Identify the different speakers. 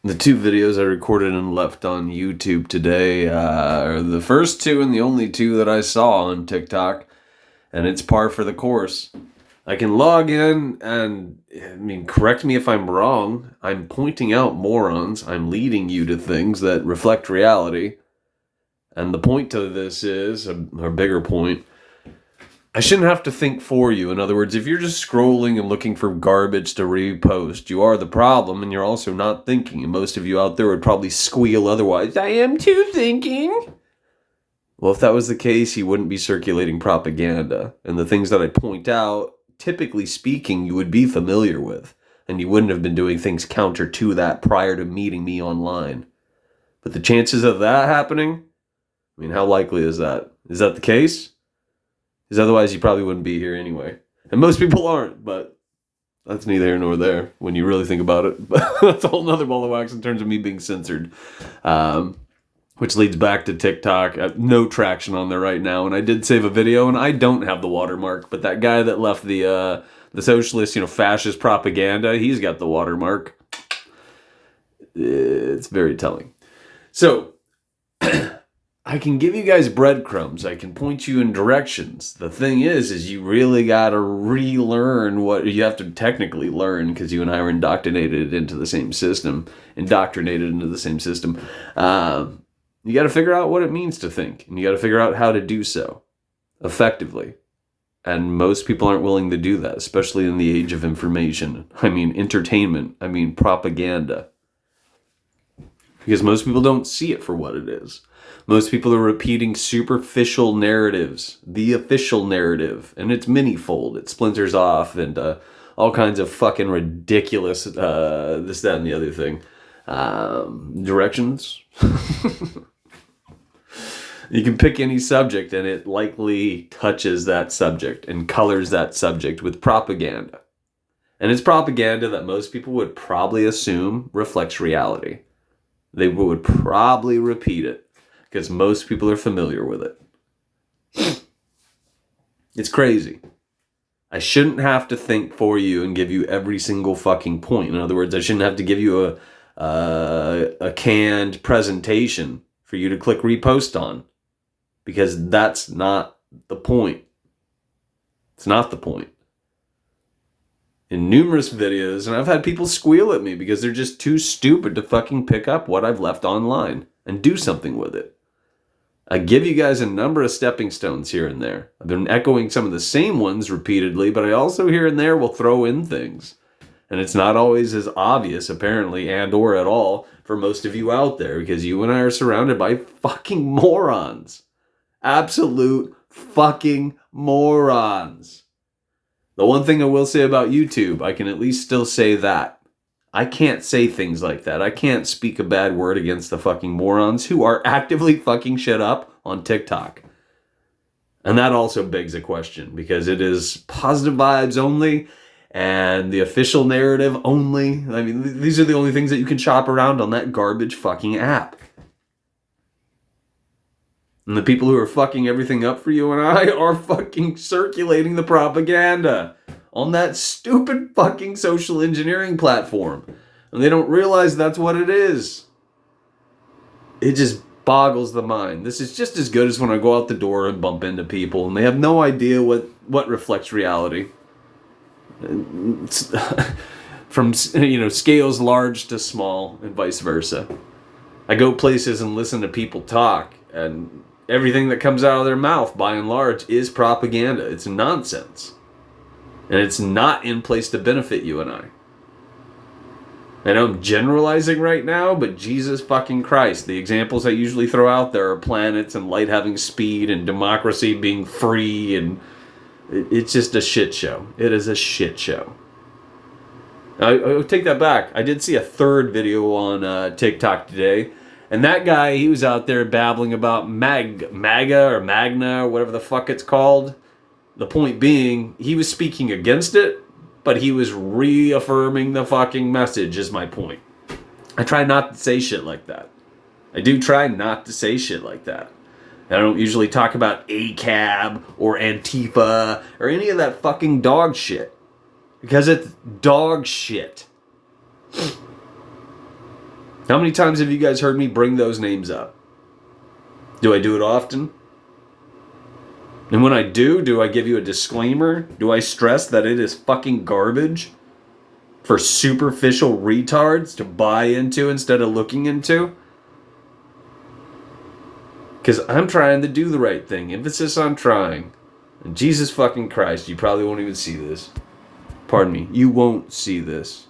Speaker 1: The two videos I recorded and left on YouTube today are the first two and the only two that I saw on TikTok, and it's par for the course. I can log in and, correct me if I'm wrong. I'm pointing out morons. I'm leading you to things that reflect reality. And the point to this is, a bigger point, I shouldn't have to think for you. In other words, if you're just scrolling and looking for garbage to repost, you are the problem, and you're also not thinking. And most of you out there would probably squeal otherwise. I am too thinking. Well, if that was the case, you wouldn't be circulating propaganda. And the things that I point out, typically speaking, you would be familiar with. And you wouldn't have been doing things counter to that prior to meeting me online. But the chances of that happening, how likely is that? Is that the case? Because otherwise you probably wouldn't be here anyway. And most people aren't, but that's neither here nor there when you really think about it. But that's a whole nother ball of wax in terms of me being censored. Which leads back to TikTok. No traction on there right now. And I did save a video, and I don't have the watermark. But that guy that left the socialist, fascist propaganda, he's got the watermark. It's very telling. So, I can give you guys breadcrumbs. I can point you in directions. The thing is you really got to relearn what you have to technically learn, because you and I were indoctrinated into the same system. You got to figure out what it means to think, and you got to figure out how to do so effectively. And most people aren't willing to do that, especially in the age of information. Entertainment. Propaganda. Because most people don't see it for what it is. Most people are repeating superficial narratives, the official narrative, and it's many-fold. It splinters off into all kinds of fucking ridiculous, this, that, and the other thing. Directions. You can pick any subject, and it likely touches that subject and colors that subject with propaganda. And it's propaganda that most people would probably assume reflects reality. They would probably repeat it, because most people are familiar with it. It's crazy. I shouldn't have to think for you and give you every single fucking point. In other words, I shouldn't have to give you a canned presentation for you to click repost on, because that's not the point. It's not the point. In numerous videos, and I've had people squeal at me because they're just too stupid to fucking pick up what I've left online and do something with it. I give you guys a number of stepping stones here and there. I've been echoing some of the same ones repeatedly, but I also here and there will throw in things. And it's not always as obvious, apparently, and or at all, for most of you out there, because you and I are surrounded by fucking morons. Absolute fucking morons. The one thing I will say about YouTube, I can at least still say that. I can't say things like that. I can't speak a bad word against the fucking morons who are actively fucking shit up on TikTok. And that also begs a question, because it is positive vibes only and the official narrative only. These are the only things that you can shop around on that garbage fucking app. And the people who are fucking everything up for you and I are fucking circulating the propaganda on that stupid fucking social engineering platform. And they don't realize that's what it is. It just boggles the mind. This is just as good as when I go out the door and bump into people and they have no idea what reflects reality. From scales large to small and vice versa. I go places and listen to people talk, and everything that comes out of their mouth, by and large, is propaganda. It's nonsense. And it's not in place to benefit you and I. I know I'm generalizing right now, but Jesus fucking Christ, the examples I usually throw out there are planets and light having speed and democracy being free, and it's just a shit show. It is a shit show. I take that back. I did see a third video on TikTok today. And that guy, he was out there babbling about MAGA or Magna or whatever the fuck it's called. The point being, he was speaking against it, but he was reaffirming the fucking message, is my point. I try not to say shit like that. I do try not to say shit like that. I don't usually talk about ACAB or Antifa or any of that fucking dog shit. Because it's dog shit. How many times have you guys heard me bring those names up? Do I do it often? And when I do I give you a disclaimer? Do I stress that it is fucking garbage for superficial retards to buy into instead of looking into? Because I'm trying to do the right thing. Emphasis on trying. And Jesus fucking Christ, you probably won't even see this. Pardon me. You won't see this.